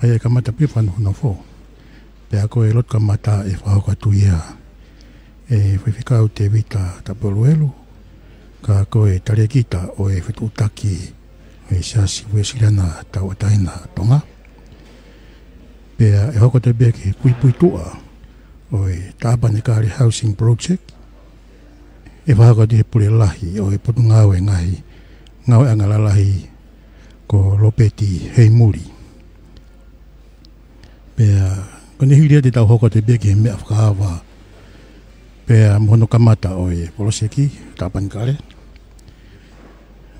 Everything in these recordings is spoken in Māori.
Ai Kamata pifan hono fo. Pe ako e lot Kamata e whahoko tuia. E whiwhikau te vita tapoluelu. Ka ako e tarekita o e whitutaki e siasi wesirana tawataina Tonga. Pea e hoko te beke pui tua o e Tapanekale Housing Project. E whahoko te pule lahi o e potu ngau e ngahi. Ngau e angalalahi ko lopeti hei muri. Pea kone hiria te tau hoko te beke mea Fakaava. Pea mohono Kamata o e Poloseki, Tapanekale.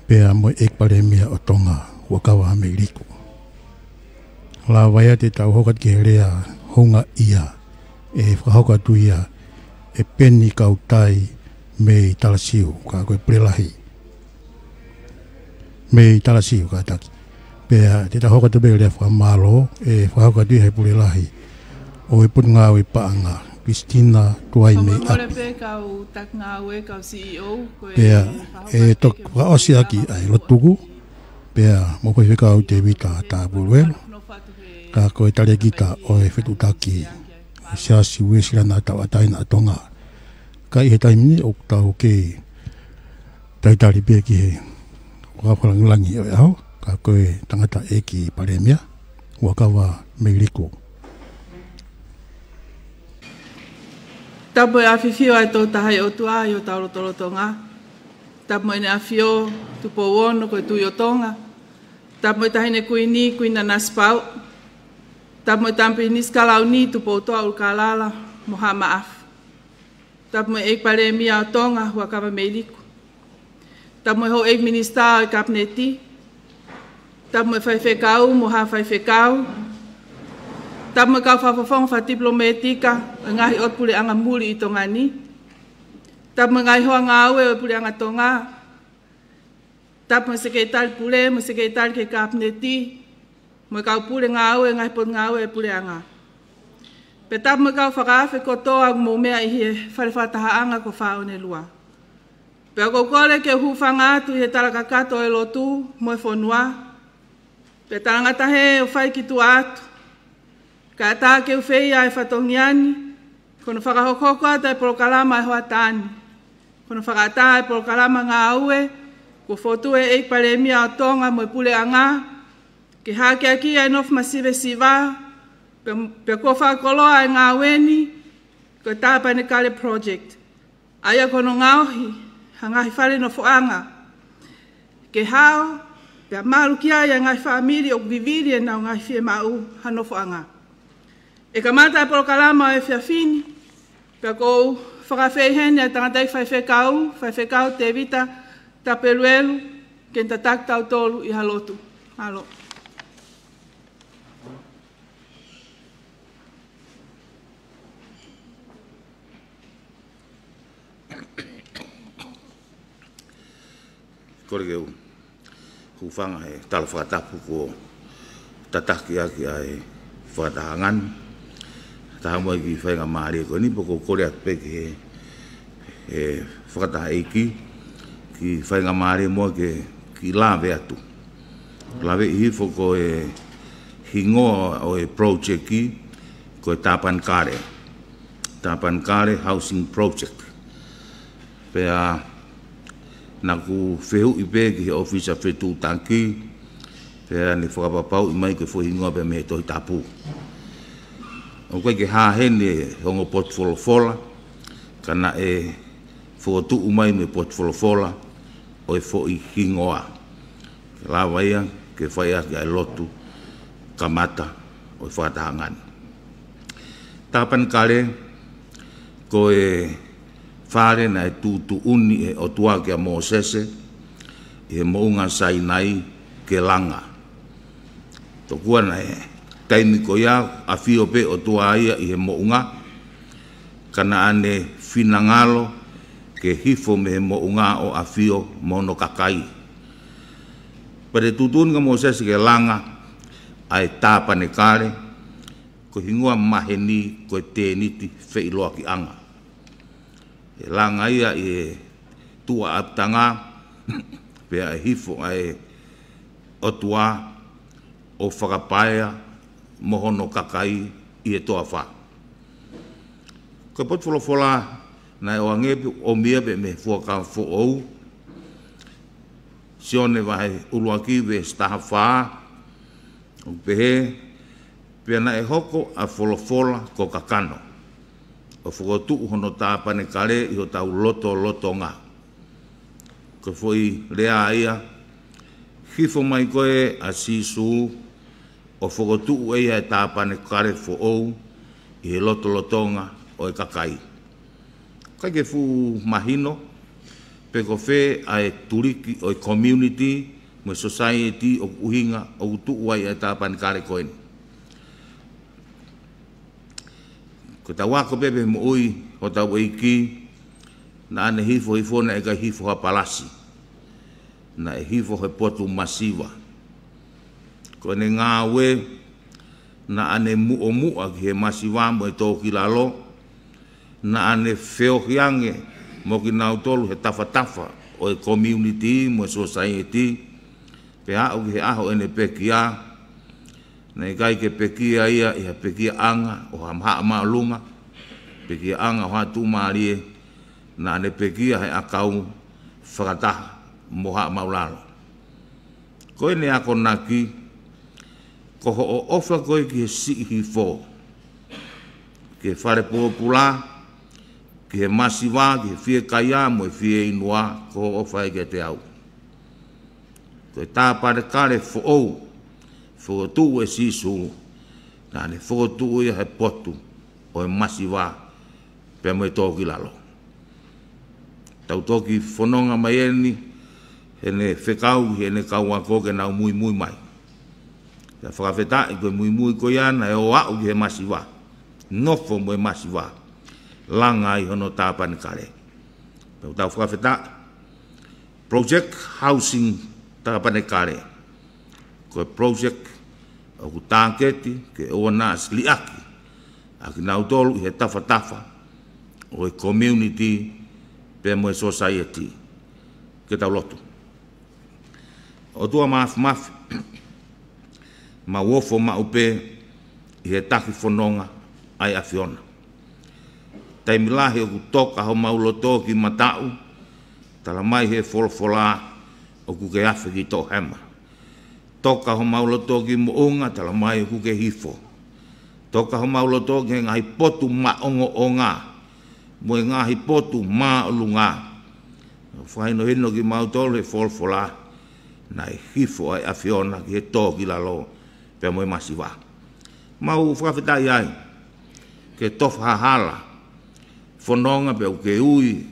Pea mo ekpare mea o Tonga, Hua'akavameiliku. La waya te tau hokat ke rea honga ia, e whahoka tu ia, e peni kau tai me talasiu, ka koe prelahi. Me talasiu ka taki. Pea te tau hokat te rea whamalo, e whahoka tu ia he prelahi, o e putunga o e paanga, Kristina tuai me api. Pea, e tok waosi aki ai lotuku. Pea, mo koe whikau te vita tā puluelu. Ka koe tarekita o e whetutaki. Siasi uesirana tawataina Tonga. Ka i he taimini o tau ke taitari pia ki he wakapalangilangi o e aho. Ka koe tangata e ki paremia. Hua'akavameiliku. Tapo e awhiwhio ai tō tahai o tua i o taurotoro Tonga. Tapo e ne awhio tupo wono koe tui o Tonga. Tapo e tahine kuini kuina naspau. Tapo e tampi niskalau ni tupo o toa ulkalala moha maaf. Tapo e ekpare mia o Tonga Hua'akavameiliku. Tapo e ho ek minista o kapneti. Tapo e whaiwhekau moha whaiwhekau. Tapo kau whawhawhong wha diplomatika ngahi o pule anga muri i Tonga ni. Tapo ngai hoa ngāue o pule anga Tonga. Tapo sekretari pule, mo sekretari ke kapneti. Mo kau pule ngāue ngai pot ngāue e pule anga. Pe tapo kau whakawhi kotoa mo mea i he wharewhataha anga ko whaone lua. Pe ako kore ke hufanga atu i he tarakakato e lotu mo e whonua. Pe tarangata he o whai ki tu atu. Ka tā ke uwhei ai whatongiani, kono whakahokoko ata e porokalama e hoa tāni. Kono whakata e porokalama ngā aue, ko whotu e ekparemia o Tonga mo e pule anga, ke hake aki ai nofu masive siva, pe ko whakoloa e ngā weni, ko Tapanekale Project. Aia kono ngauhi, hangahi whare no fuanga. Ke hao, pe maru ki ai ngai whamiri o viviri e nau ngai fie mau hano fuanga. E Kamata e porokalama e whiawhini, pia kou whakawhehene a tangatai whaiwhekau te vita tapeluelu, ke ta taktau tolu i halotu. Halo. Kore keu, hufanga he tala whakatapu ko tataki aki ai whakatahangan. Taha moe ki whainga maari ko ni poko kore atu peke he whakataha eiki ki whainga maari moe ki lawe atu. Lawe i hifo ko e hingoa o e project ki ko e Tapanekale Housing Project. Pea naku whehu i peke he ofisa whetu tanki pea ni whakapapau i mai ko hingoa pe me tohi tapu. O koe ke hāhene hongo potfolofola, kana e whotu umai me potfolofola o e fo i hingoa. Ke la waia ke whaia ki ai lotu Kamata o e whakatahangan. Tapanekale ko e Fale na e tūtu uni e o tua ke a Mosese i he mounga sainai ke Langa. Tokua na e taimi ko ia a fio pe o tua ia i he mounga kana ane finangalo ke hifo me he mounga o a fio mono kakai. Pare tutun ka Mosese ke Langa ai Tapanekale ko hingua maheni ko te niti fei loa ki anga. E Langa ia i tua aptanga pea e hifo ai o tua o whakapaea mohono kakai i e toa wha. Ko pot wholofola na e o angepe o mia be me fuaka fo ou. Sione wahe uruaki ve staha wha. O pehe, pia na e hoko a wholofola ko kakano. O whakotu hono Tapanekale i ho tau loto ngā. Ko foi rea ia, hifo mai koe a sisu, o whakotu eia e Tapanekale fo ou, i he lotonga o e kakai. Kai ke fu mahino, pe ko fe a e turiki o e community, mo society o uhinga o utu uai e Tapanekale koe ni. Ko ta wako pepe mo ui o tau eiki, na ane hifo na eka hifo ha palasi, na e hifo he potu masiva. Ko ne ngā we, na ane mua ki he masiva mo e tōki lalo, na ane whiohiange mo ki nau tolu he tafa o e community mo e society, pe hao ki he aho ene pekia, na i kai ke pekia ia i ha pekia anga o ha maha maalunga, pekia anga o ha tu maarie, na ane pekia he akau whakataha mo ha maulalo. Koe ne ako naki, ko ho o ofa koe ki he sihi fo, ki he whare pōpula, ki he masiwa, ki he fie kaia mo e fie inua, ko ho ofa e ke te au. Koe Tapanekale fo ou, whakotu e sisu, na ne whakotu e he potu o e masiwa pe mo e tōki lalo. Tau tōki whanonga mai eni, he ne whekau, he ne kaua koke nau mui mai. Ka whakawheta i koe mui koe ana e o au ki he masiwa, nofo mo e masiwa, langa i hono Tapanekale. Tau whakawheta, Project Housing Tapanekale, koe project o ku tāketi ke o nā sliaki a ki nau tolu i he tafa o e community pe mo e society ke tau lotu. O tua mafi ma wofo ma upe i he taki whanonga ai a whiona. Taimilahi o ku toka ho mauloto ki matau, tala mai he wholofola o ku ke awhi ki tō hema. Toka ho mauloto ki moonga tala mai ku ke hifo. Toka ho mauloto ki ngahi potu maongo o ngā. Mo e ngahi potu maolu ngā. Whaino hino ki mautolo he wholfola. Na e hifo ai a whiona ki he tō ki lalo. Pea mo e masiwa. Mau whakawhetai ai. Ke tofa hahala. Whanonga pea ke ui.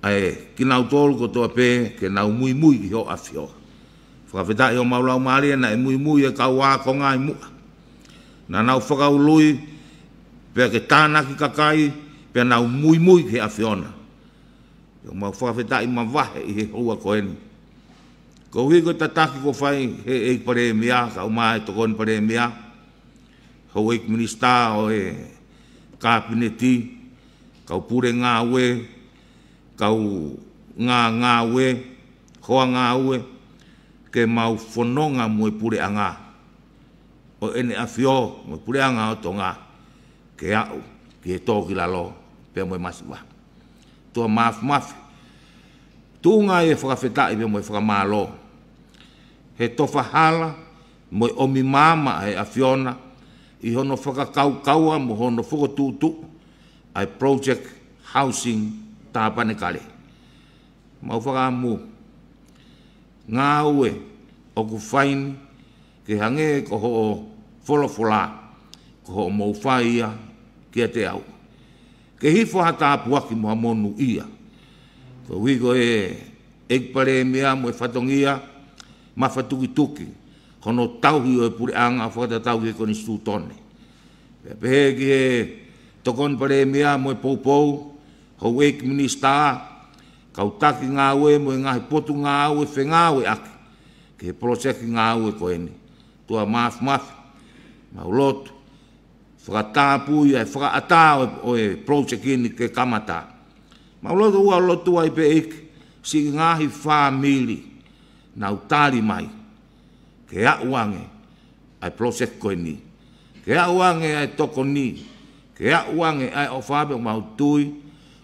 Ai ki nau tolu ko toa pe ke nau mui ki ho a whio. Whakawhetai o maulau maria na e mui e kau wāko ngā i mua. Na nau whakaului, pia ke tāna ki kakai, pia nau mui ki a whiona. Yo mau whakawhetai ma wahe i he hua koeni. Ko hui ko tataki ko whai he eik pare mea, ka umai tokoni pare mea. Ho eik minista o e kabineti, kau pure ngā ue, kau ngā ue, hoa ngā ue, ke mau whanonga mo e pure anga. O ene a whio, mo e pure anga o Tonga, ke au, ki e tōki lalo, pia mo e masiwa. Tua mafi. Tūnga e whakawhetai pia mo e whakamalo. He tofa hala, mo e omi mama e a whiona, i hono whakakaua mo hono whakotutu, ai Project Housing Tapanekale. Mau whakamu. Ngā ue o ku whaini ke hange ko ho wholofola, ko ho mou whaia kia te au. Ke hifo hata apuaki moha monu ia. Ko wiko e ekpare mea mo e whatongia, ma whatuki, hono tauhi o e pure anga whakata tauhi e koni stūtone. Pehe ki e tokon pare mea mo e poupou, ho ek minista, kau taki ngā ue mo e ngahi potu ngā ue whe ngā ue aki. Ke he Poloseki ngā ue koeni. Tua mafi, mau lotu. Whakatāpu ia e whakaata o e project ini ke Kamata. Mau lotu ua lotu ai pe eke. Si ngahi whamili. Nau tari mai. Ke auange ai Poloseki koeni. ke a uange ai toko ni, ke a uange ai o whape o mautui,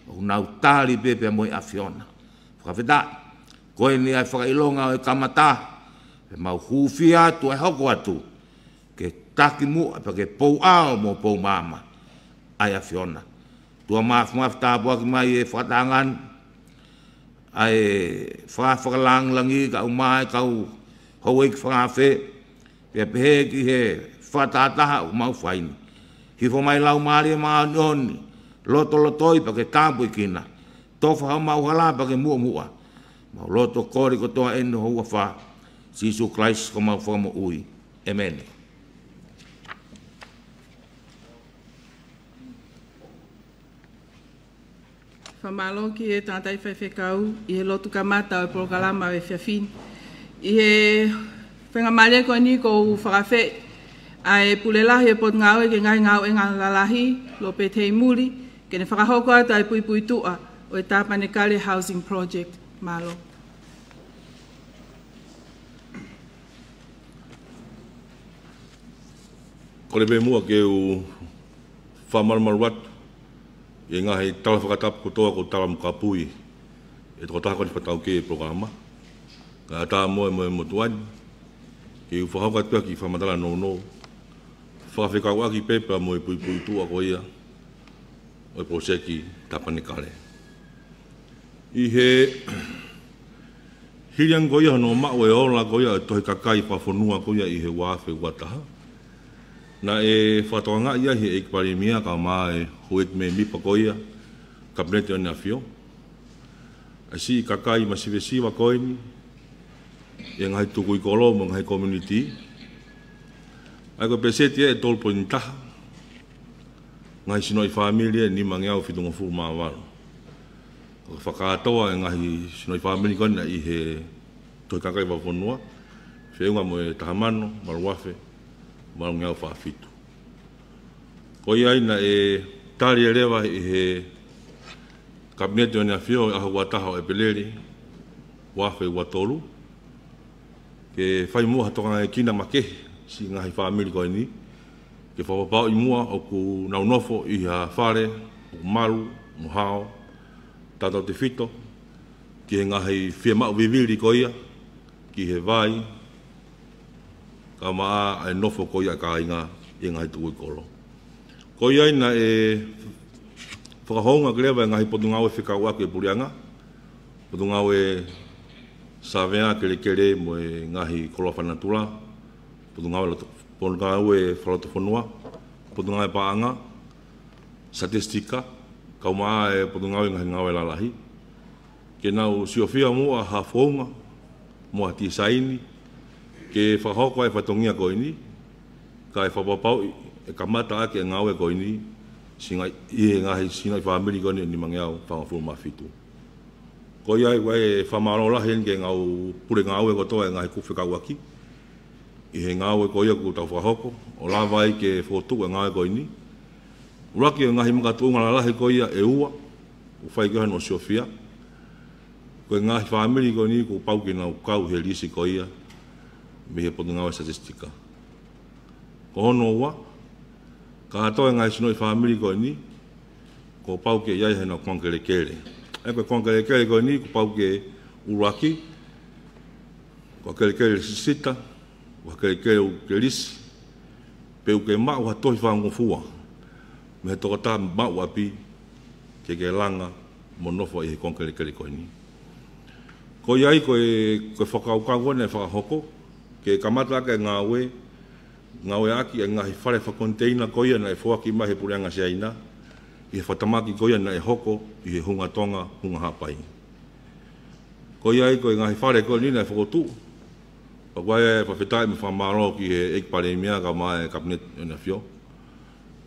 o nau tali pepe moi afiona. Whakawhita, koe ni ai whakailonga o e Kamata, e mau hufi atu ai hoko atu, ke taki mua pa ke pou ao mo pou mama, ai afiona. Tua maaf tāpua ki mai e whakatangan, ai whakalang langi ka umai kau hauik whakawhe, pia pehe ki he whakataha o mau whaini. Hifo mai lau maari maa nioni, loto lotoi pa ke tāpui kina, tofa hau mau hala pa ke mua mua. Mau loto kori ko toa enu hua wha, Sisu Christ ko mau whakamo ui. Amen. Whamalo ki e tātai whaiwhekau, i he lotu kamata o prokalama e whiawhin. I he whengamare koe ni ko whakawhe, a e pulelahi e pot ngau e ke ngai ngau e ngā lalahi, lo pe tei muri, ke ne whakahoko atu ai pui pui tua o e Tapanekale Housing Project, malo. Kore pe mua ke u whamaramaru atu, i ngā hei tala whakatapu kotoa ko tala mukapui, e toko taha koni whatau ke e programa. Ka tā moe motuani, ke u whahauka tua ki whamatala no. Whakawhekau aki pepa moe pui pui tua ko ia, o e Poloseki Tapanekale. I he hiriang ko ia no mao e ola ko ia, tohe kakai whawhonua ko ia i he wāwhe wataha. Na e whatoanga ia he ekparimia ka maa e huet me mipa ko ia, kabinete o Nafio. A si kakai masivesiwa koe ni, e ngai tuku i kolo mo ngai community. Ai ko peseti e tolpo ni taha, ngai sinoi familia ni mangiau fitunga furu maawaro. Ko whakaatoa e ngai sinoi familia kona i he toi kakai wawonua, whiunga mo e tahamano, maruafe, maru ngau whaafitu. Ko ia ina e tari e rewa i he kabinete o Nafio aho wataha o e peleri, wafe watoru, ke whai mua hatoka e kina make, si ngahi whaamiri koe ni, ke whapapau i mua o ku naunofo i ha Fale, o ku maru, muhao, tatau te whito, ki he ngahi whiamau viviri ko ia, ki he vai, ka maa e nofo ko ia ka inga i ngahi tuku i kolo. Ko ia ina e whakahonga krewa e ngahi potungau e whikau aku e purianga, potungau e savea kere mo e ngahi kolofa natura, potungau e whalotofonua, potungau e paanga, statistika, kaumaa e potungau e ngahi ngau e lalahi. Ke nau siofia mua ha whaunga, mua tisaini, ke whahoko e whatongia koe ni, ka e whapapau e Kamata ake e ngau e koe ni, singa i e ngahi sinai whaamiri koe ni mangiau whangafuru mawhitu. Ko ia e whamaro lahi ke ngau pure ngau e kotoa e ngahi kuwhekau aki, i he ngau e koe ia ku tau whahoko, o lawai ke whotu e ngau e koe ni. Uraki e ngahi makatunga lahi koe ia e ua, u whai koe no Sofia, ko e ngahi whaamiri koe ni ku pau ki nau kau he lisi koe ia, me he potu ngau e statistika. Ko hono ua, ka hatoa ngai sinoi whaamiri koe ni, ko pau ke iai he na kongkere kere. E koe kongkere kere koe ni, ko pau ke uraki, ko kere kere sisita, ko kere kere u ke lisi, pe u ke mau hatohi whangofua, me he tokota mau api, ke Langa, monofo i he kongkere kere koe ni. Ko iai koe whakaukau ne whakahoko, ke Kamata ke ngawe aki e ngahi whare whakonteina koia na e whoaki mai he pureanga se aina, i he whatamaki koia na e hoko i he hunga Tonga, hunga hapai. Koia i koe ngahi whare koia nina e whakotu, pakuai e whawhetai me whamaro ki he ekparemia ka mai e kabinet o Nafio,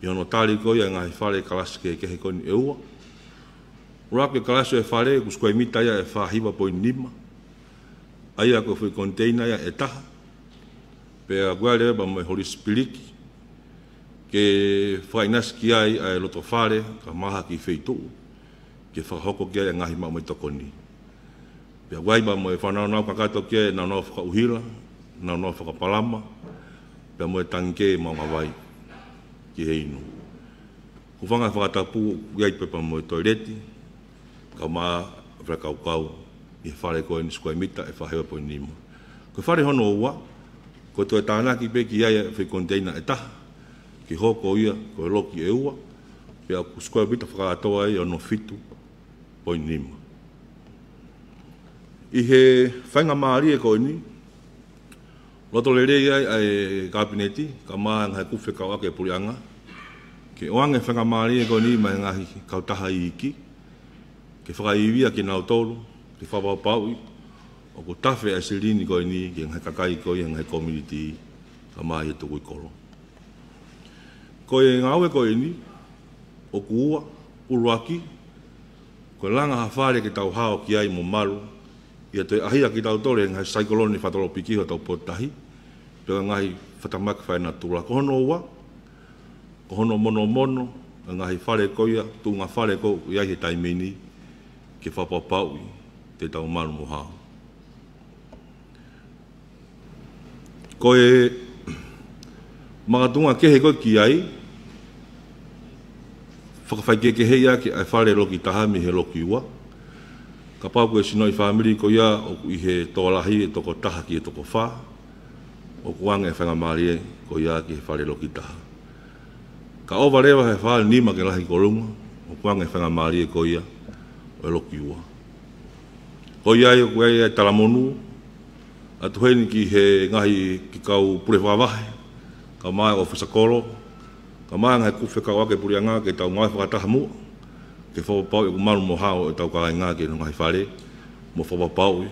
i hono tali koia e ngahi whare kalasi ke kehe koini e ua. Urake kalasi e whare, kuskoi mita ia e whahiwa poi nima, aia koe whi konteina ia e taha, pea guare ba mai Holy Spirit ke whainas ki ai ai loto Fale ka maha ki wheitu ke whahoko ki ai ngahi mau mai tokoni. Pea guai ba mai whanau kakato ki ai nau whakauhila, nau whakapalama, pea mai tanke mau mawai. ki heinu. Ko whanga whakatapu iai pepa mo toileti, ka maa whakaukau i whare koe ni square mita e whahewa po nima. Ko whare hono ua, ko toi tānaki pe ki iaia whi container e taha, ki hoko ia, ko e loki e ua, pe a ku square mita whakatoa e ono fitu po nima. I he whainga maari e koe ni, loto le rei ai ai kabineti, ka maa ngai kuwhi kau ake purianga, ke oange whainga maari e koe ni mai ngahi kautaha i iki, ke whakaiwia ki nau tolu, ke whapapau i, o ko tawhi a sirini koe ni, ki ngai kakai koe, ngai community, ka maa i tuku i koro. Koe ngau e koe ni, o kuua, uruaki, koe langa hawhare ke tau hao ki ai mo maru, ia toi ahia ki tau tore ngai saikoloni whatalo pikiho tau potahi, pia ngai whatamaki whaina tūra. Ko hono ua, ko hono mono mono, ngai whare koia, tūnga whare ko iai he taimini, ke whapapau i te tau maru mo hao. Ko e magatunga kehe koe ki ai, whakawhaike kehe ia ki ai whare loki taha mi he loki ua, ka pau koe sinoi whamiri ko ia o i he tōlahi e toko taha ki e toko whā, o kuanga e whangamari e ko ia ki he whare loki taha. Ka owa rewa he whāle nima ke lahi korunga, o kuanga e whangamari e ko ia o e loki ua. Ko ia e koe e talamonu, atu heini ki he ngahi ki kau pure whāwahe, ka mai o whisakoro, ka mai ngai kuwhi kau ake purianga ke tau ngai whakataha mua, ke whapapau e kumaru mo hao e tau kakai ngā ke nungai whare, mo whapapau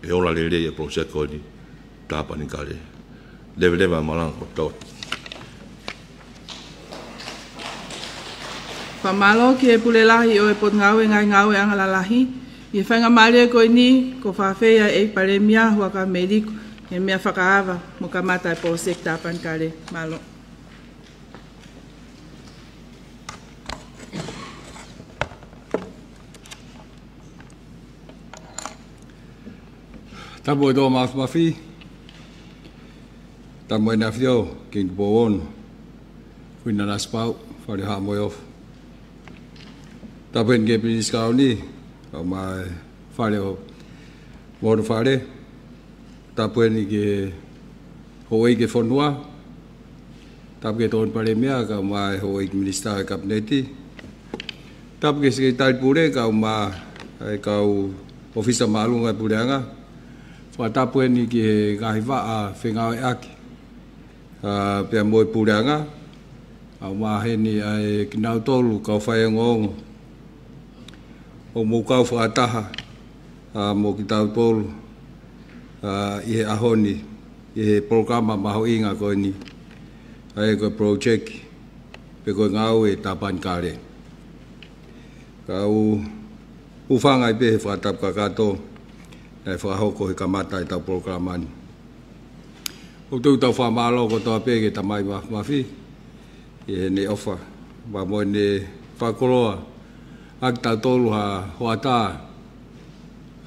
e ora lere e Poloseki ni Tapanekale. Lewe maranga o tau. Whamalo ki e pulelahi o e pot ngau e ngai ngau e angalalahi, i e whainga maria koe ni, ko whawhea e paremia Hua'akavameiliku, e mea Fakaava, mo Kamata e Poloseki Tapanekale. Malo. Tamo e tō mafi, tamo e nafio, ki ngpo ono, kuina naspau, whare haa Moimoi. Tamo e nge piniskau ni, au mai whare o mono whare, tamo e ni ke hoi ke whanua, tamo ke tōn pare mea, ka mai hoi ke minister e kabineti, tamo ke sekretari pure, ka mai kau ofisa maalunga pureanga, whatapu e ni ki he ngahi waa whengau e aki. Pea moe pureanga, au mahe ni ai ki nau tolu kau whae ngongo. O mou kau whaataha, mo ki tau tolu, i he ahoni, i he programa maho inga koe ni. Ai koe project, pe koe ngau e Tapanekale. Kau uwhangai pe he whatapu kakato, e whahoko he Kamata i tau programani. O tau tau whamalo ko tau pēke tamai mafi, i he ne ofa, wa moe ne whakoroa, ak tau tolu ha hoata,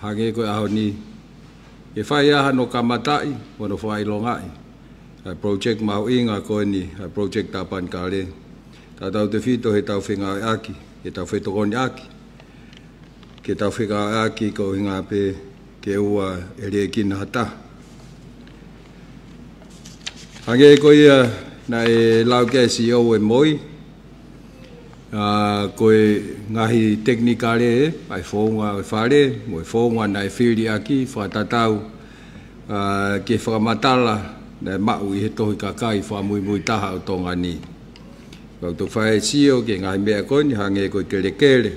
hange koe aho ni. E whai aha no Kamatai, wano whai longai, a project maho inga koe ni, a project Tapanekale. Ta tau te whito he tau whenga aki, he tau whetokoni aki, ke tau whenga aki ko hinga pe, ke ua e rea kina hata. Hange ko ia na e lau ke CEO e Moi, koe ngahi teknikare e, ai whaunga e Fale, mo e whaunga na e whiri aki, whatatau ke whakamatala na e mau i he tohi kakai whamui taha o Tonga ni. Kau tu whae sio ke ngahi mea koni, hange koe kere,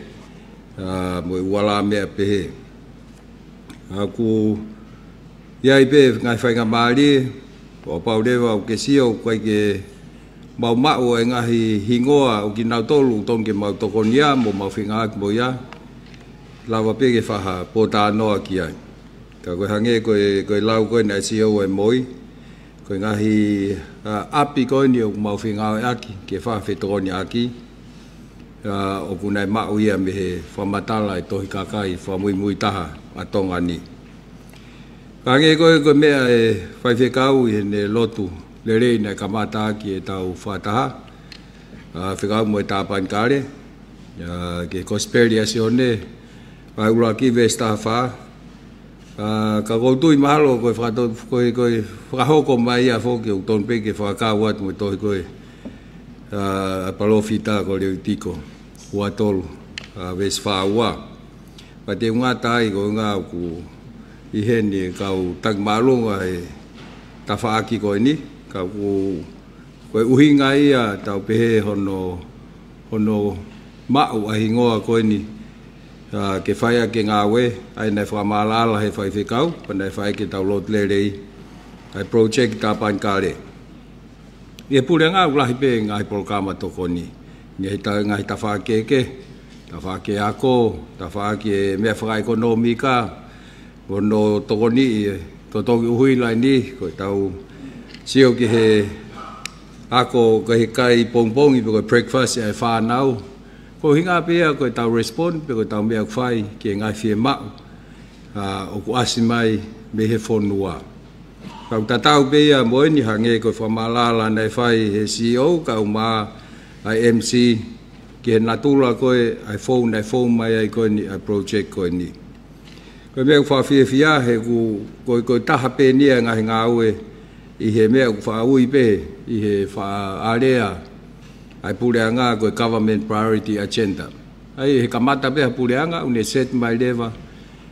mo e wala mea pehe. Aku iai pe ngai whainga maari, o paurewa o ke sio, koe ke mau mau e ngahi hingoa o ki nau tolu, tong ke mau tokonia, mo mau whinga aki mo ia, lawa pe ke whaha pōtā noa ki ai. Ka koe hange koe lau koe na sio e Moi, koe ngahi api koe ni o mau whinga aki, ke whaha whetokoni aki, o kunai mau ia me he whamatala e tohi kakai, whamui taha a Tonga ni. Kange koe mea e whaiwhekau i ne lotu le rei na Kamata ki e tau whataha, Fakaava mo Tapanekale ke Prosperity Asione vai ula ki vesta fa ka go tui mahalo ko whakahoko mai a fōke o ton pe ke whakāua atu mo tohi koe palofita ko leo tiko ua tolu ves whaua pa te ngā tai ko ngā ku i heni kau tak malunga e ta whaaki koe ni ka ku koe uhinga ia tau pehe hono mau ahingoa koe ni ke whaia ke ngā we ai nei whamalala he whai whikau pa nei whai ke tau lot lerei ai project Tapanekale e pure ngā ulahi pe ngā polokama toko ni ngā ta whakeke ta whake ako ta whake mea whaka ekonomika ono toko ni to toki uhui lai ni koe tau sio ki he ako ko he kai pongpongi pe ko breakfast e whanau ko hinga pia ko tau respond pe ko tau mea whai ki ngai fie mau o ku asi mai me he whonua kau tatau pia moe ni hange ko whamalala nei whai he CEO kau ma ai MC ki he natula koe ai phone mai ai koe ni ai project koe ni ko mea whawhia fia he ko taha pe nia ngahi ngā ue I he mea whaui pe, I he whaarea, ai pureanga koe Government Priority Agenda. Ai he Kamata pe ha pureanga, une set mai lewa,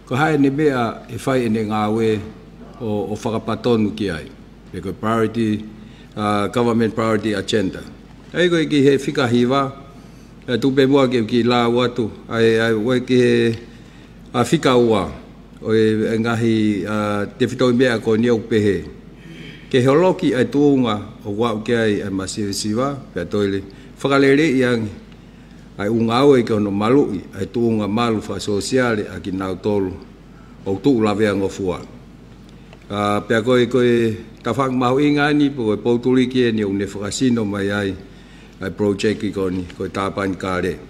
ko hae ne mea he whai ene ngā we o whakapatonu ki ai. He koe Government Priority Agenda. Ai koe ki he whikahiwa, tupe mua ki la watu, ai wai ki he whikaua, o e ngahi te whitoi mea ko niau pehe. Ke holoki ai tuunga o wau ke ai masiwa pe toile whakalere iangi ai ungau e ke ono malu ai tuunga malu fa sosiale a ki nau tolu o tu lavea ngofua pe koe ta whak mau ingani po koe pauturi ki e ni une whakasino mai ai project i koni koe Tapanekale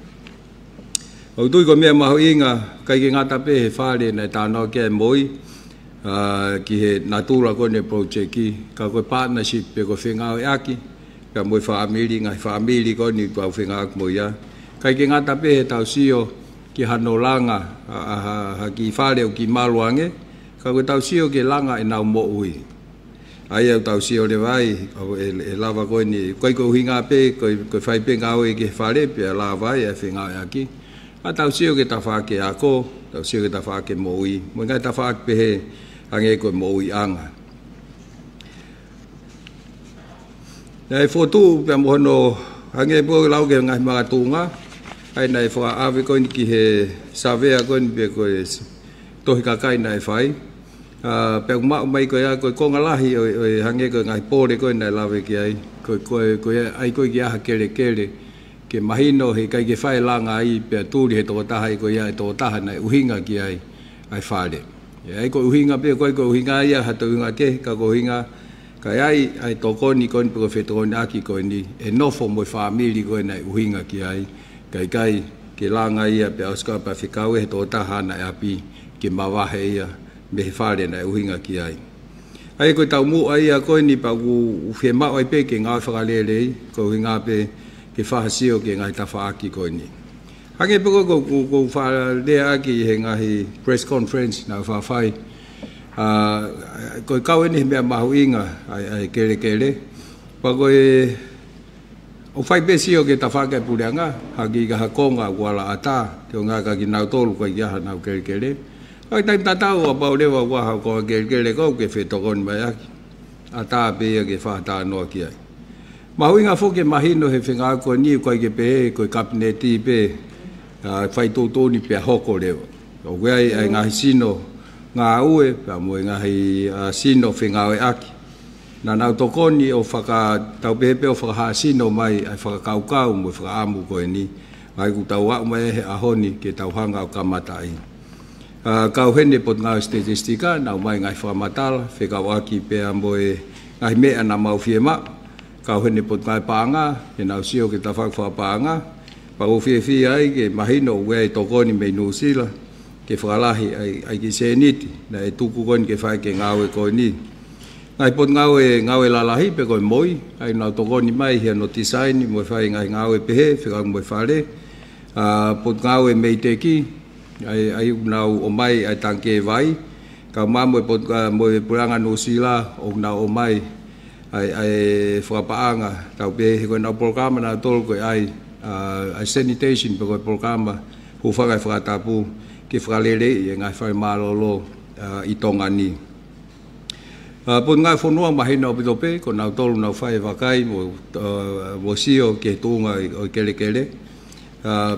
o tui ko mea mau inga kai ki ngata pe he Fale nei tāno ke moi ki he natura kone project ki ka koe partnership pe koe whengau e aki ka moe whaamiri ngai whaamiri kone kua whengau mo ia kai ki ngata pe he tau sio ki hano Langa ki Fale o ki maluange ka koe tau sio ki Langa e nau mo ui ai au tau sio le vai e lava kone koe koe hinga pe koe whai pe ngau e ki Fale pe lava e whengau e aki a tau sio ki ta whake ako tau sio ki ta whake mo ui mo ngai ta whake pe he ange ko mo I anga. Nei foto pe mo no ange po lau ke ngai ma tunga ai nei fo ave ko ki he savea ko be ko to ka kai nei fai pe ma mai ko ya ko ngalahi o ange ko ngai pore ko nei lave ki ai ko ai ko ya kele ke mahino he kai ke fai Langa ai pe turi he to ta hai ko ya to ta nei uhinga ki ai Fale ai ko uhinga pe ko uhinga ia ha to uhinga ke ka ko uhinga ka ai to ko ni ko pe feto ni aki ko ni e no fo mo family ko na uhinga ki ai kai ke Langa ia pe oska pa whikau he to ta hana api ke mawa he ia me Fale na uhinga ki ai ko tau mu ai ko ni pa u fe ma ai pe ke nga whakalele ko uhinga pe ke whahasio ke ngai ta whaaki ko ni Hange pe ko Fale aki he ngahi press conference na whawhai. Ko kau ni mea mahu inga ai kele. Pa ko o whai pe sio ke ta whake pureanga haki ka hakonga wala ata te o ngā ka ki nau tolu ko i aha nau kele. Ai taim tatau a pau lewa waha ko kele ko ke whetokon mai aki. Ata pe ke whata noa ki ai. Mahu inga fo ke mahino he whenga ko ni ko i ke pe ko i kabineti pe fai tōtō ni pia hoko leo. O wei ai ngahi sino ngā ue, pia moe ngahi sino whengau e aki. Nā nau tokoni o tau pepe o whakaha sino mai ai whakakaukau mo whakaamu koe ni. Ai ku tau wau mai he ahoni ke tau hanga o Kamata ai. Kau hene pot ngau statistika, nau mai ngai whamatala, whekau aki pia moe ngahi mea na mau whiema. Kau hene pot ngai paanga, he nau sio ke ta whakawha paanga. Pa o fie ai ke mahino wei tokoni me nusila ke whakalahi ai ki seniti na e tuku koni ke whai ke ngāwe ko ni ngai pot ngawe lalahi pe koe moi, ai nau tokoni mai hia no tisaini mo whai ngai ngawe pehe, whika mo Fale, pot ngawe mei teki, ai nau o mai ai tangke vai, ka mo pot mo puranga no sila o nau o mai ai whakapaanga, tau pe koe nau programa na tol koe ai sanitation pe koe programa, hu whakai whakatapu ki whakalele i ngai whai malolo i Tonga ni. Pun ngai whanua mahina o pitope, ko nau tolu nau whai wakai mo sio ke tunga o kele.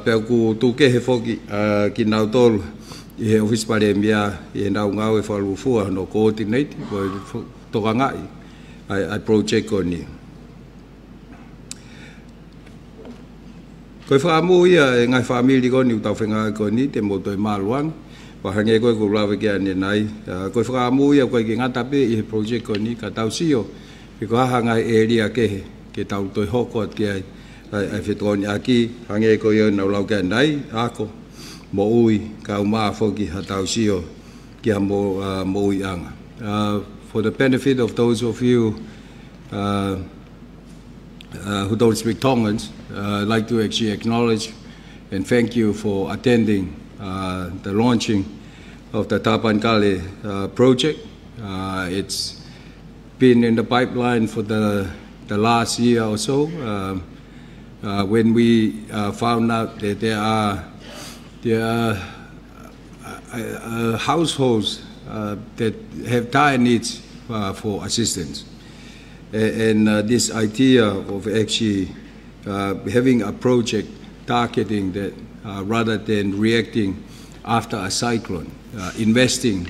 Pea ku tuke he whoki ki nau tolu i he office pare mea i he nau ngau e whalufua no coordinate, ko toka ngai ai project ko ni. Koe whaamu ia e ngai whaamili ko ni utau whenga ko ni te moto e maluang, wahange koe lawe kia ni nai. Koe whaamu ia koe ki ngata pe i he project ko ni ka tau sio, piko haha ngai e ria kehe, ke tau toi hoko at kia ai whetoni aki, hange koe iau nau lau kia nai, ako, mo ui, ka umaa whoki ha tau sio kia mo ui anga. For the benefit of those of you who don't speak Tongans, I'd like to actually acknowledge and thank you for attending the launching of the Tapanekale Project. It's been in the pipeline for the last year or so. When we found out that there are households that have dire needs for assistance. And this idea of actually having a project targeting that rather than reacting after a cyclone, investing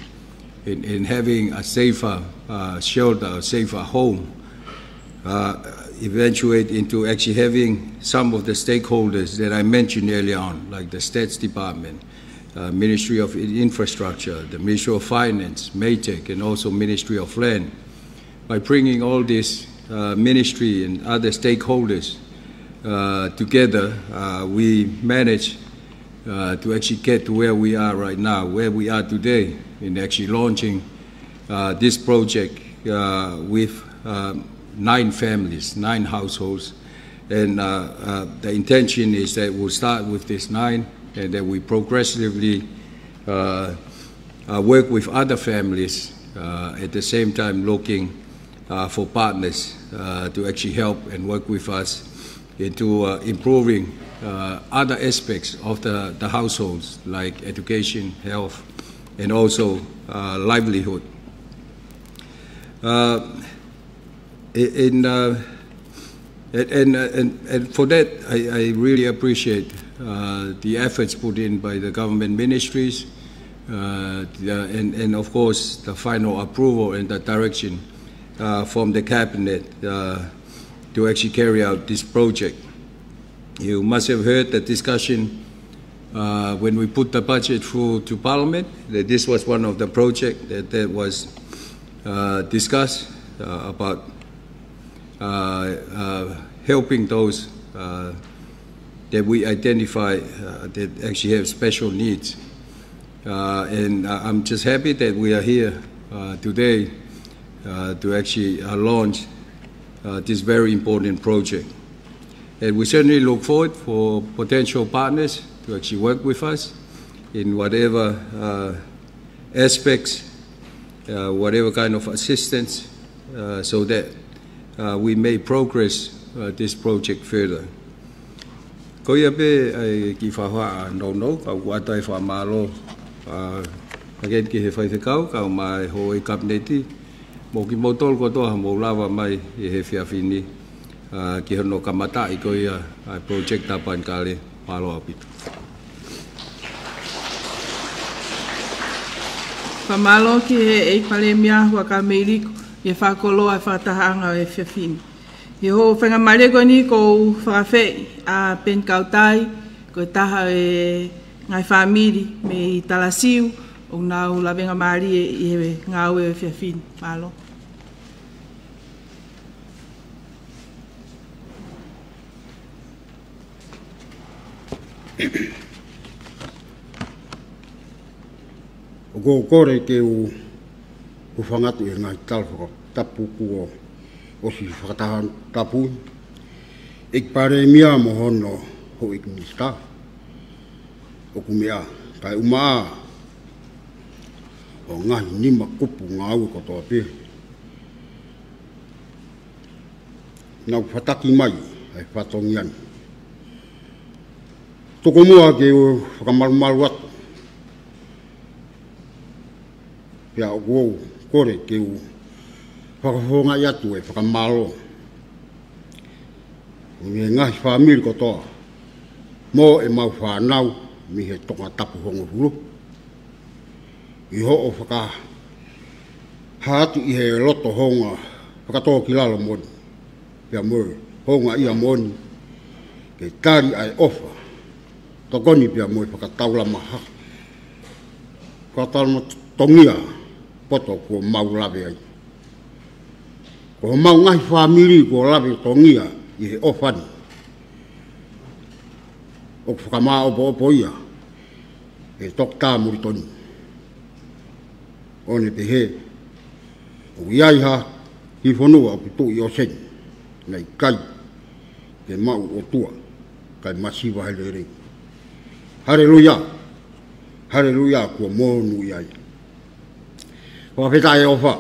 in having a safer shelter, a safer home, eventuate into actually having some of the stakeholders that I mentioned earlier on, like the Stats Department, Ministry of Infrastructure, the Ministry of Finance, Maytech, and also Ministry of Land. By bringing all this ministry and other stakeholders together, we managed to actually get to where we are right now, where we are today, in actually launching this project with 9 families, 9 households. And the intention is that we'll start with this 9 and that we progressively work with other families at the same time looking for partners to actually help and work with us into improving other aspects of the households like education, health, and also livelihood. And for that, I really appreciate the efforts put in by the government ministries and of course the final approval and the direction from the cabinet to actually carry out this project. You must have heard the discussion when we put the budget through to Parliament, that this was one of the projects that was discussed about helping those that we identify that actually have special needs. And I'm just happy that we are here today to actually launch this very important project. And we certainly look forward for potential partners to actually work with us in whatever aspects, whatever kind of assistance, so that we may progress this project further. Ko ia pe ai ki whahua no ka watai whamalo again ki he whaithekau ka mai ho e kabineti mo ki motol ko toa mo lawa mai i he whiawhini ki hono Kamata i ko ia project Tapanekale palo apitu. Pamalo ki he e Fale mea Hua'akavameiliku e whakoloa e whakatahanga e whiawhini. I ho whenga marego ni ko whakawhei a pen kautai, ko taha e ngai whamiri me i talasiu, o nau la venga mari e ngau e whiawhini, malo. O ko kore ke u whangatu e ngai talwhako. tapu kua o si whakatahan tapu. Ik pare mia mo hono ho ik nista. O kumea, kai umaa. O ngahi nima kupu ngau kotoa pe. Nau whataki mai, ai whatongiani. Toko mua ke o whakamarumaru atu. Pea o kou kore ke o whakahonga i atu e whakamalo. Me ngahi whamiri kotoa. Mo e mau whanau mi he tonga tapu hongo huru. I ho o whaka haatu i he loto honga whakatoa ki lalo moni. Pea moe honga ia moni ke tari ai ofa. Tokoni pia moe whakataula maha. Whakataula tongia poto kua mau lawe ai. Ko mau ngahi whamiri kua lawe tongia i he ofani. O whakamaa opo ia. E tok tā muritoni. One te he. O iai ha hi whanua o putu i o seni. Nei kai. Ke mau o tua. Kai masiwa hele rei. Haleluia. Haleluia kua monu iai. Whakawheta e ofa.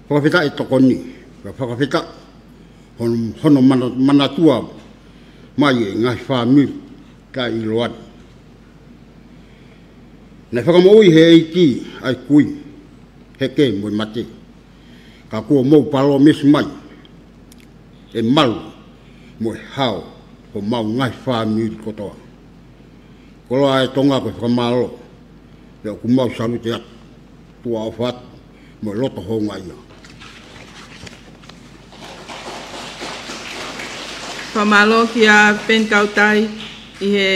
Whakawheta e tokoni. Whakawheta hono manatua mai e ngahi whamiri ka i loani. Nei whakamoui he eiki ai kui. He ke moi mate. Ka kua mou palo mesi mai. E malu mo e hao ho mau ngahi whamiri kotoa. Koloa e tonga koe whakamalo. Leo ku mau salu te atu. Tua o whatu mo e loto honga ia. Whamalo ki a pen kautai i he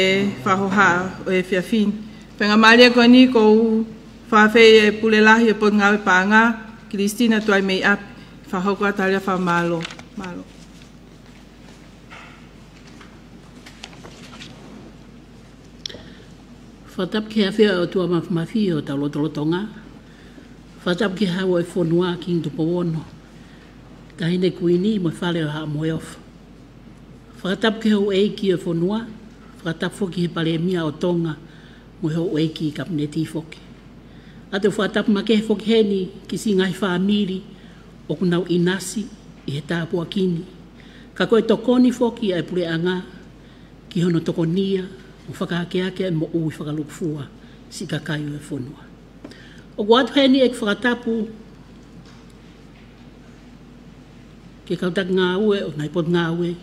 whahoha o e whiawhin. Penga maria koe ni kou whawhei e pulelahi e pot ngawe pānga. Kristina tuai mei api. Whahoko atalia whamalo. Malo. Whatap ke hawhea o tua mawhi o tau Tonga. Whatap ke hawa e whonua ki ntupo wono. Ka hine kuini mo Fale o haa Moiofa. Whatap ke hau eiki o whonua. Whatap foki he pale mia o Tonga mo hau eiki i kapneti foki. Ate whatap ma ke foki heni ki si ngai whamiri o kunau inasi i he tāpua kini. Ka koe tokoni foki ai pure anga ki hono tokonia o whakahakeake mo ui whakalukfua si kakaio e whonua. O kuatu heni e whakatapu ke kautak ngā ue o naipot ngā ue.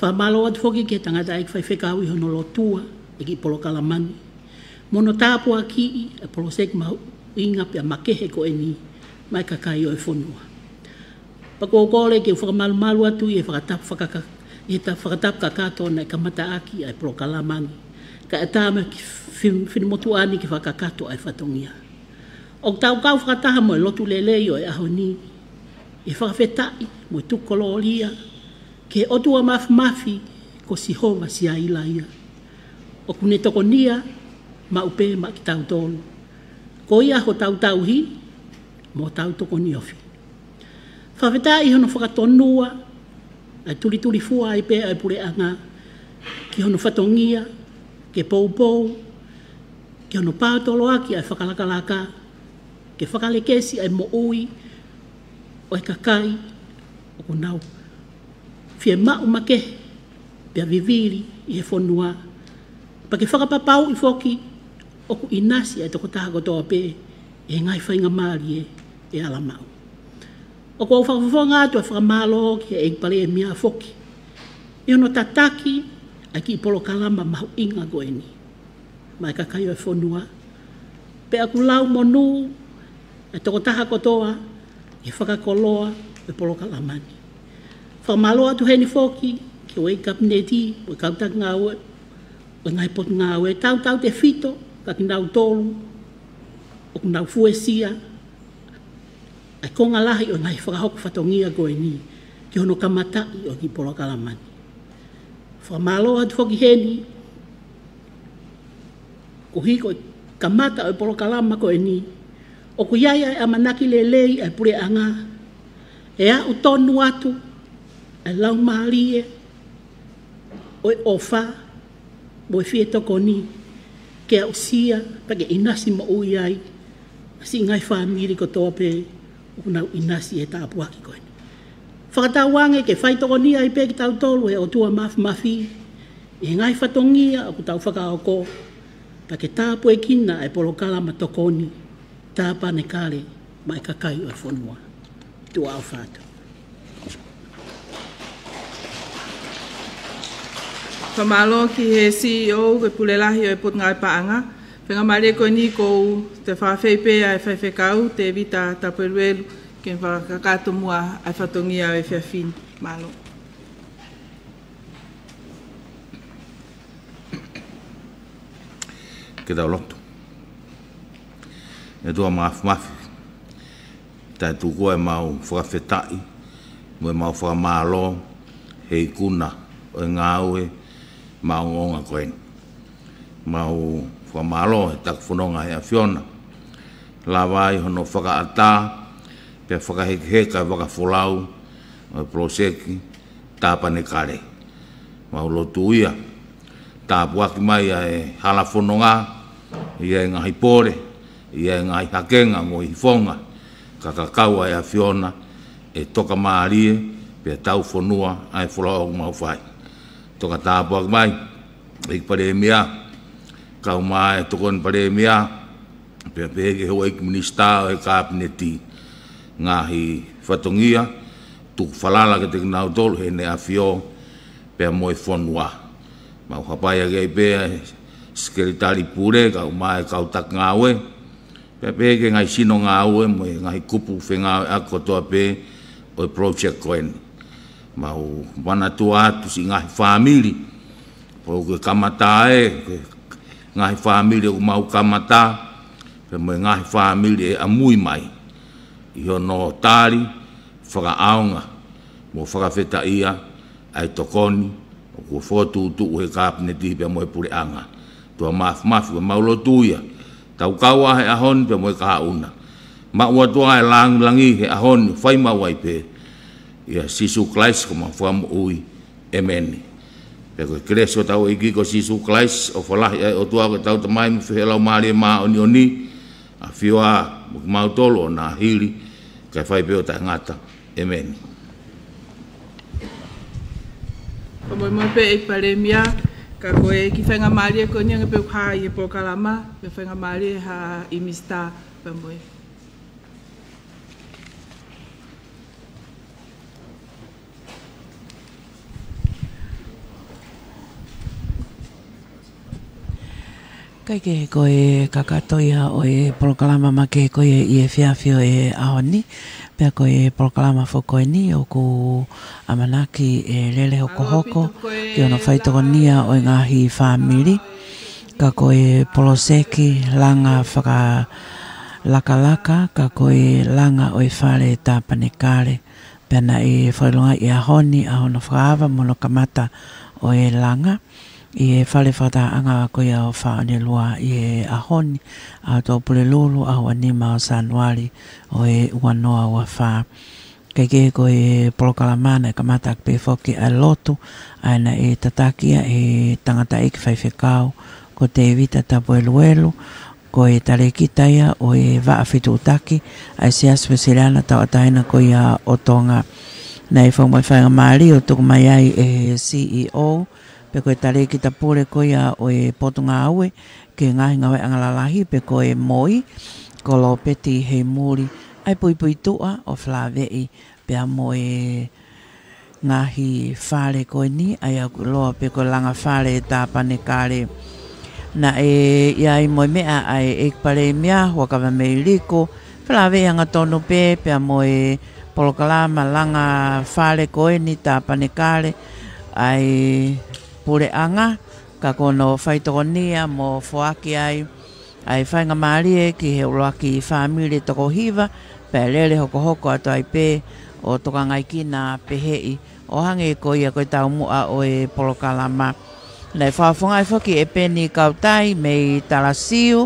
Whamalo atu whoki ke tangata e whaiwhekau i hono lotua e ki Polokalamani. Mono tāpua ki e Poloseki mahu inga pia makehe ko e ni mai kakaio e whonua. Pako kore ke whakamalu atu i e whakatapu i ta whakatap kakato na Kamata aki ai Polokalamani. Ka e tāma ki whinimutuani ki whakakato ai whatongia. O tau kau whakataha mo e lotu lelei o e aho ni. I whakawhetai mo e tukolo lia. Ke otua mafi ko si hova si aila ia. O kune toko nia ma upe ma ki tau tolu. Ko ia ho tau hi mo tau toko ni ofi. Whakawhetai hono whakatonua ai tuli fua ai pe ai pure anga ki hono whatongia, ke pou, ki hono pātolo aki ai whakalakalaka, ke whakalekesi ai mo ui, o e kakai, o kunau. Fie mau make, pia viviri i he whonua, pa ke whakapapau i foki, o ku inasi ai toko taha kotoa pe, e ngai whainga maari e alamau. O kua whakawhonga atu e whakamalo ki e pale e mia foki. I hono tataki ai ki Polokalama mahu inga goeni. Mai kakaio e whonua. Pe aku lau monu e toko taha kotoa i whakakoloa e Polokalamani. Whakamalo atu heni foki ki o e kapneti o e kautak ngawe o ngai pot ngawe tau te fito ka kinau tolu o kinau fuesia ai konga lahi o ngai whakahoku whatongia koe ni ki hono Kamata i o ki Polokalamani. Whamalo atu whoki heni ko hiko Kamata o Polokalama koe ni O ku iai ai amanaki lelei ai pure anga. E a utonu atu, ai lau maalie, oi ofa, boi fie toko ni, ke au sia, pake inasi mo ui ai, si ngai whamiri ko tope, unau inasi e tāpuaki koe. Whakatawange ke whai toko ni ai pe ki tau tolu e o tua mafi, e ngai whatongia o ku tau whakaoko, pake tāpu e kina e polokala ma tokoni, Tapanekale, mai kakai o whanua. Tua au whātu. Whamalo ki he CEO ke pulelahi o e pot ngai paanga. Whenga maria koe ni kou te whawhewhipe ai whaiwhekau, te vita taperuelu, ke whakakatomua ai whatongia e whiawhini. Malo. Ke tau lotu. E tua mafi. Tai tuko e mau whakawhetai, mo e mau whakamalo, hei kuna, o e ngāue, mau ngonga koen. Mau whakamalo, he tak whanonga he a whiona. Lawai hono whakaata, pe whakahekeheka e whakawholau, o e Poloseki, Tapanekale. Mau lotu ia, tāpuaki mai e hala whanonga, ia e ngahi pore, ia e ngahi hakenga mo i whonga, kakakaua e a whiona, e toka maarie, pe tau whanua, ai wholau mau whai. Toka tāpuak mai, e pare mea, kau mai e tokon pare mea, pe peke hoa iki minista o e kabineti, ngahi whatongia, tuk whalala ke te kinau tolu, he ne a whio, pe moe whanua. Mau hapai a gei pea, sekretari pure, kau mai kau tak ngawe, pe ngai sino ngawe mo ngai kupu whenga ako toa pe o project koen. Mau mana tua atu si ngai family. Po ke Kamata ngai family o mau Kamata pe mo ngai family e amui mai. Io no tari whakaaonga mo whakawheta ia ai tokoni o kua whotu tu he kapneti pe mo e pure anga. Tua mafu mau lotuia. Tau kaua he ahon pe moe kaha una. Ma ua tua e langi he ahon whai mawai pe. Ia sisu klais ko ma whamu ui e meni. Pe koe kreso tau e kiko sisu klais o whalahi o tua ko tau tamai mu whihelau maari e maa oni oni. A whioa mau tolo o nā hiri kai whai peo tai ngata e meni. Ko Moimoi pe e pare mia. Ka koe ki whenga maari e koe nianga peu kai e pokalama, pe whenga maari ha i mista pe moe. Kai ke koe kakatoia o e pokalama ma ke koe i e whiawhio e ahoni, pea koe pokalama whokoe ni o ku amanaki e lele hoko hoko, ki ono whaitokonia o ngahi whamiri, ka koe Poloseki Langa whaka laka, ka koe Langa o e Fale Tapanekale, pea na e whailunga i ahoni, ahono Fakaava mono Kamata o e Langa, i e whale whata anga koe o whaone lua i e ahoni a tō pule lulu a hua nima o Sanuari o e uanoa ua wha. Kei ke ko e polokalamana e Kamata pe whoki a lotu aina e tatakia e tangata eki whaiwhekau ko te evita tapo e luelu ko e tarekitaia o e waawhitu utaki a se aswesirana tau ataina ko ia o Tonga na e whaumai whainga maari o tuku mai ai e CEO pe koe tare ki ta pure koia o e potunga aue ke ngahi ngawe angalalahi pe koe moi ko lo peti he muri ai pui tua o Flavei pe a moe ngahi Fale koe ni ai a loa pe koe Langa Fale Tapanekale na e iai moe mea ai e pare mea Hua'akavameiliku Flavei anga tonu pe a moe polokalama Langa Fale koe ni Tapanekale ai pure anga, ka kono whaitokonia mo whoaki ai whainga maarie ki he uloaki whamiri toko hiva, pe lele hoko ato ai pe o toka ngai ki nā pehei o hange ko ia koe tau mua o e polokalama. Nei whaafonga whoki e peni kautai mei talasiu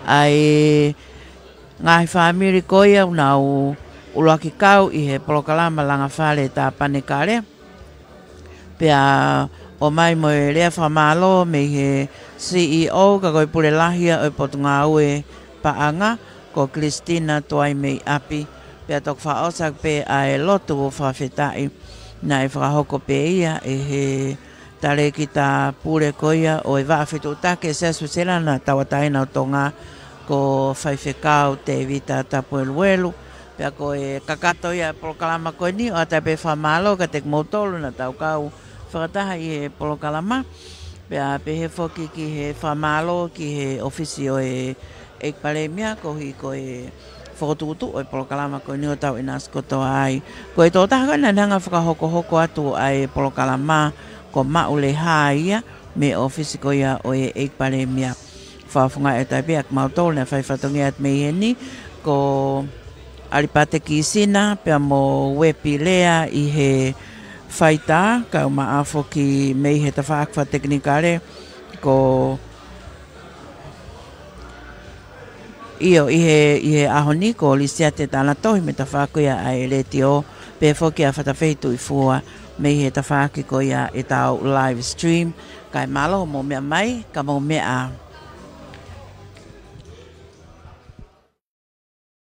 ai Ngai whaamiri koia unau uloaki kau I he polokalama langa Fale Tapanekale. Pea o Moimoi lea whamalo me he CEO ka koi pule lahia o potunga ue paanga ko Christina toai mei api. Pea tok whaosak pe ai lotu o whawhetai na whakahoko pe ia he tare ki ta pure koia o whawhetu take sesu sela na tawataina o Tonga ko whaiwhekau te vita tapueluelu. Pea ko kakato ia polokalama koe ni o ata pe whamalo ka tek mautolu na tau kau whakataha I he polokalama. Pea pe he whoki ki he whamalo ki he ofisi o Ekpalemia ko hi ko whakotukutu o polokalama koe ni o tau ina skotoa ai. Ko tō taha koe na nanga whakahoko atu ai polokalama ko maule haia me ofisi ko ia o Ekpalemia. Whawhunga e tai peak mautolu na whaiwhatongi at mei heni ko alipate ki sina pea mo wepi lea I he whaita ka maafo ki mei he tawhaakwa teknikare ko Io I he ahoni ko lisia te tāna tohi me tawhaakuia ai retio pe whoki a whatawhitu I fua mei he tawhaaki ko ia e tau live stream kai malo mo mea mai ka mo mea